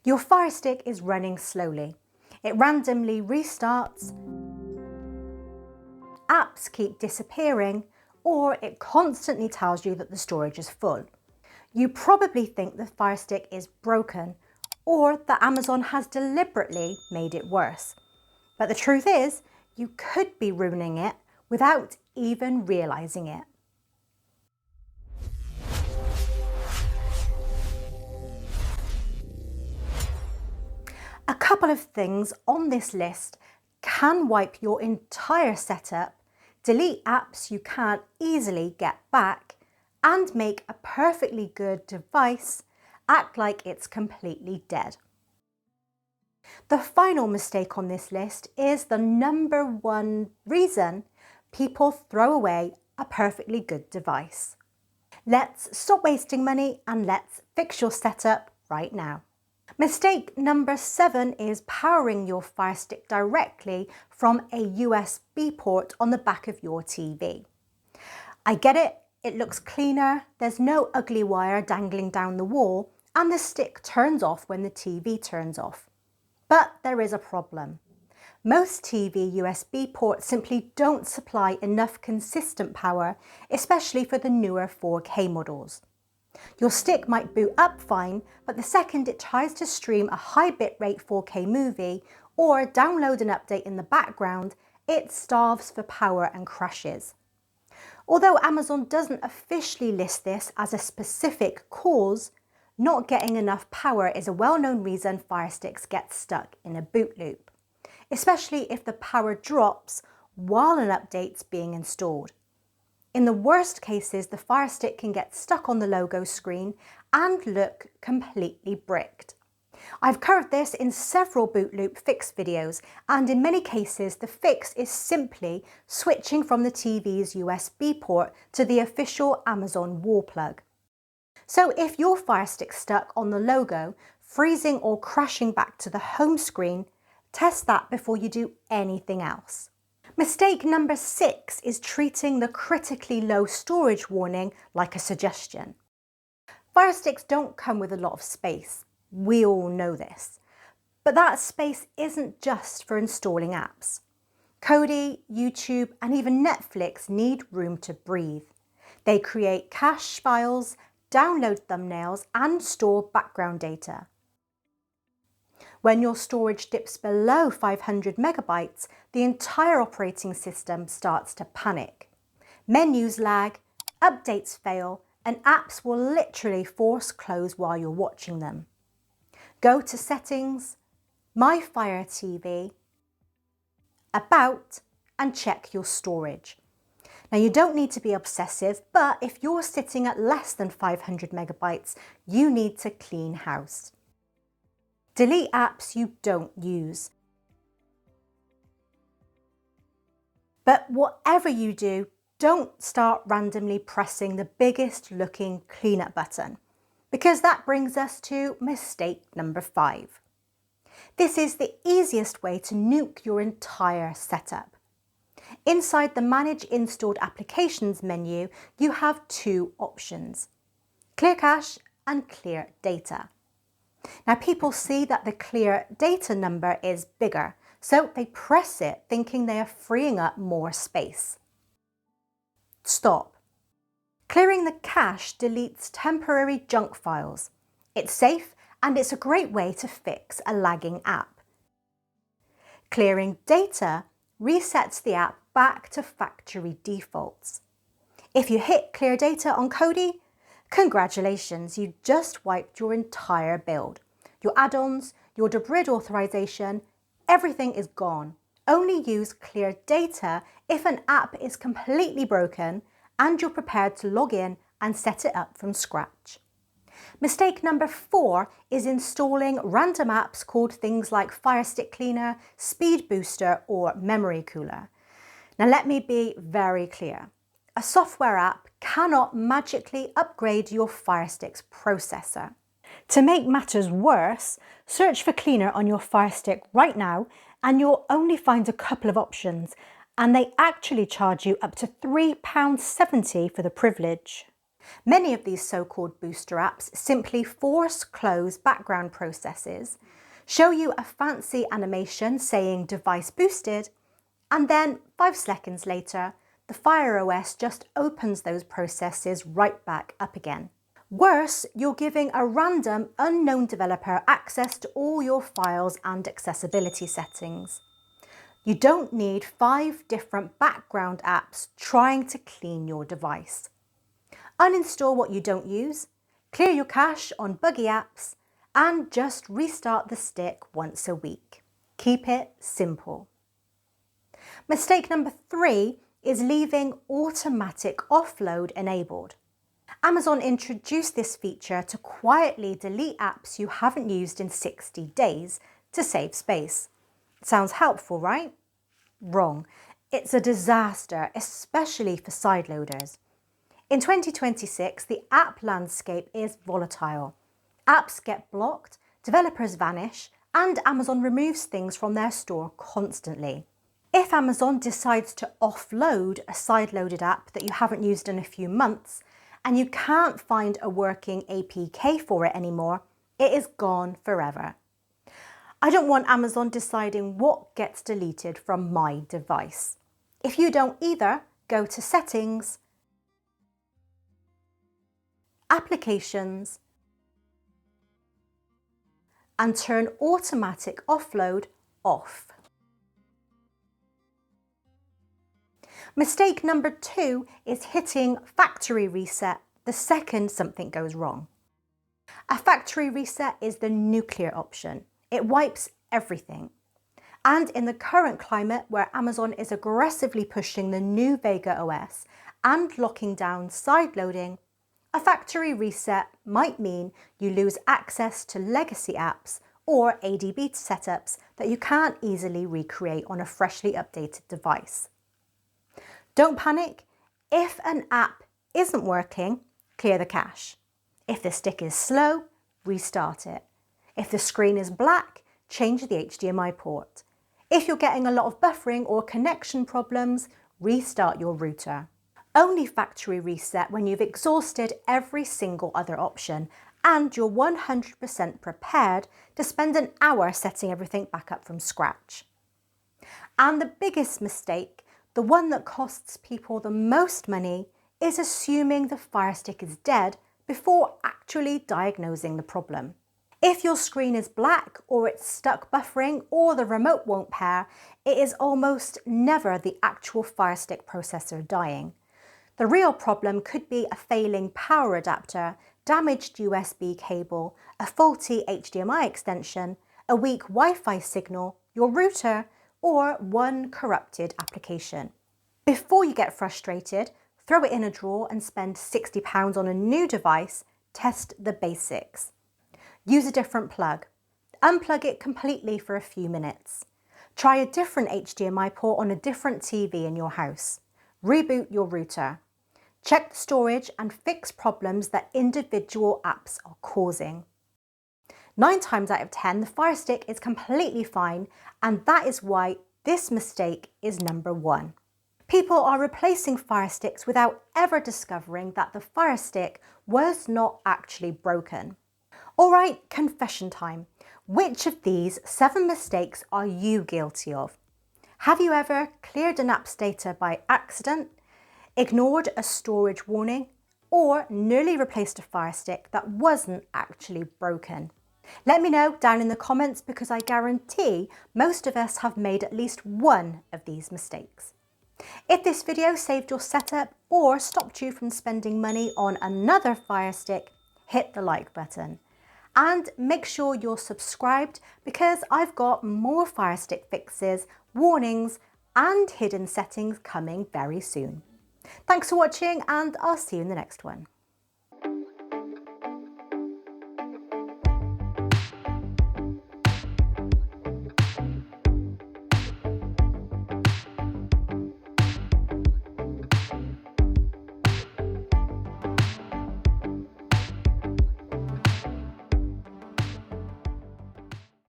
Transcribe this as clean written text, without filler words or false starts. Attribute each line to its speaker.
Speaker 1: Your Firestick is running slowly. It randomly restarts, apps keep disappearing, or it constantly tells you that the storage is full. You probably think the Firestick is broken or that Amazon has deliberately made it worse. But the truth is, you could be ruining it without even realizing it. A couple of things on this list can wipe your entire setup, delete apps you can't easily get back, and make a perfectly good device act like it's completely dead. The final mistake on this list is the number one reason people throw away a perfectly good device. Let's stop wasting money and let's fix your setup right now. Mistake number 7 is powering your Firestick directly from a USB port on the back of your TV. I get it, it looks cleaner, there's no ugly wire dangling down the wall, and the stick turns off when the TV turns off. But there is a problem. Most TV USB ports simply don't supply enough consistent power, especially for the newer 4K models. Your stick might boot up fine, but the second it tries to stream a high bitrate 4K movie or download an update in the background, it starves for power and crashes. Although Amazon doesn't officially list this as a specific cause, not getting enough power is a well-known reason Firesticks get stuck in a boot loop, especially if the power drops while an update's being installed. In the worst cases, the Firestick can get stuck on the logo screen and look completely bricked. I've covered this in several boot loop fix videos, and in many cases the fix is simply switching from the TV's USB port to the official Amazon wall plug. So if your Firestick's stuck on the logo, freezing or crashing back to the home screen, test that before you do anything else. Mistake number 6 is treating the critically low storage warning like a suggestion. Firesticks don't come with a lot of space. We all know this. But that space isn't just for installing apps. Kodi, YouTube, and even Netflix need room to breathe. They create cache files, download thumbnails, and store background data. When your storage dips below 500 megabytes, the entire operating system starts to panic. Menus lag, updates fail, and apps will literally force close while you're watching them. Go to Settings, My Fire TV, About, and check your storage. Now, you don't need to be obsessive, but if you're sitting at less than 500 megabytes, you need to clean house. Delete apps you don't use. But whatever you do, don't start randomly pressing the biggest looking cleanup button, because that brings us to mistake number 5. This is the easiest way to nuke your entire setup. Inside the Manage Installed Applications menu, you have 2 options: Clear Cache and Clear Data. Now, people see that the clear data number is bigger, so they press it thinking they are freeing up more space. Stop. Clearing the cache deletes temporary junk files. It's safe and it's a great way to fix a lagging app. Clearing data resets the app back to factory defaults. If you hit Clear Data on Kodi, congratulations, you just wiped your entire build. Your add-ons, your debrid authorization, everything is gone. Only use Clear Data if an app is completely broken and you're prepared to log in and set it up from scratch. Mistake number 4 is installing random apps called things like Firestick Cleaner, Speed Booster, or Memory Cooler. Now, let me be very clear. A software app cannot magically upgrade your Firestick's processor. To make matters worse, search for Cleaner on your Firestick right now and you'll only find a couple of options, and they actually charge you up to £3.70 for the privilege. Many of these so-called booster apps simply force close background processes, show you a fancy animation saying device boosted, and then 5 seconds later, the Fire OS just opens those processes right back up again. Worse, you're giving a random unknown developer access to all your files and accessibility settings. You don't need 5 different background apps trying to clean your device. Uninstall what you don't use, clear your cache on buggy apps, and just restart the stick once a week. Keep it simple. Mistake number 3 is leaving automatic offload enabled. Amazon introduced this feature to quietly delete apps you haven't used in 60 days to save space. Sounds helpful, right? Wrong. It's a disaster, especially for sideloaders. In 2026, the app landscape is volatile. Apps get blocked, developers vanish, and Amazon removes things from their store constantly. If Amazon decides to offload a sideloaded app that you haven't used in a few months, and you can't find a working APK for it anymore, it is gone forever. I don't want Amazon deciding what gets deleted from my device. If you don't either, go to Settings, Applications, and turn Automatic Offload off. Mistake number 2 is hitting Factory Reset the second something goes wrong. A factory reset is the nuclear option. It wipes everything. And in the current climate where Amazon is aggressively pushing the new Vega OS and locking down sideloading, a factory reset might mean you lose access to legacy apps or ADB setups that you can't easily recreate on a freshly updated device. Don't panic. If an app isn't working, clear the cache. If the stick is slow, restart it. If the screen is black, change the HDMI port. If you're getting a lot of buffering or connection problems, restart your router. Only factory reset when you've exhausted every single other option and you're 100% prepared to spend an hour setting everything back up from scratch. And the biggest mistake, the one that costs people the most money, is assuming the Firestick is dead before actually diagnosing the problem. If your screen is black or it's stuck buffering or the remote won't pair, it is almost never the actual Firestick processor dying. The real problem could be a failing power adapter, damaged USB cable, a faulty HDMI extension, a weak Wi-Fi signal, your router, or one corrupted application. Before you get frustrated, throw it in a drawer and spend £60 on a new device, test the basics. Use a different plug. Unplug it completely for a few minutes. Try a different HDMI port on a different TV in your house. Reboot your router. Check the storage and fix problems that individual apps are causing. 9 times out of 10, the Firestick is completely fine, and that is why this mistake is number 1. People are replacing Firesticks without ever discovering that the Firestick was not actually broken. All right, confession time. Which of these 7 mistakes are you guilty of? Have you ever cleared an app's data by accident, ignored a storage warning, or nearly replaced a Firestick that wasn't actually broken? Let me know down in the comments because I guarantee most of us have made at least one of these mistakes. If this video saved your setup or stopped you from spending money on another Firestick, hit the like button. And make sure you're subscribed because I've got more Firestick fixes, warnings, and hidden settings coming very soon. Thanks for watching, and I'll see you in the next one.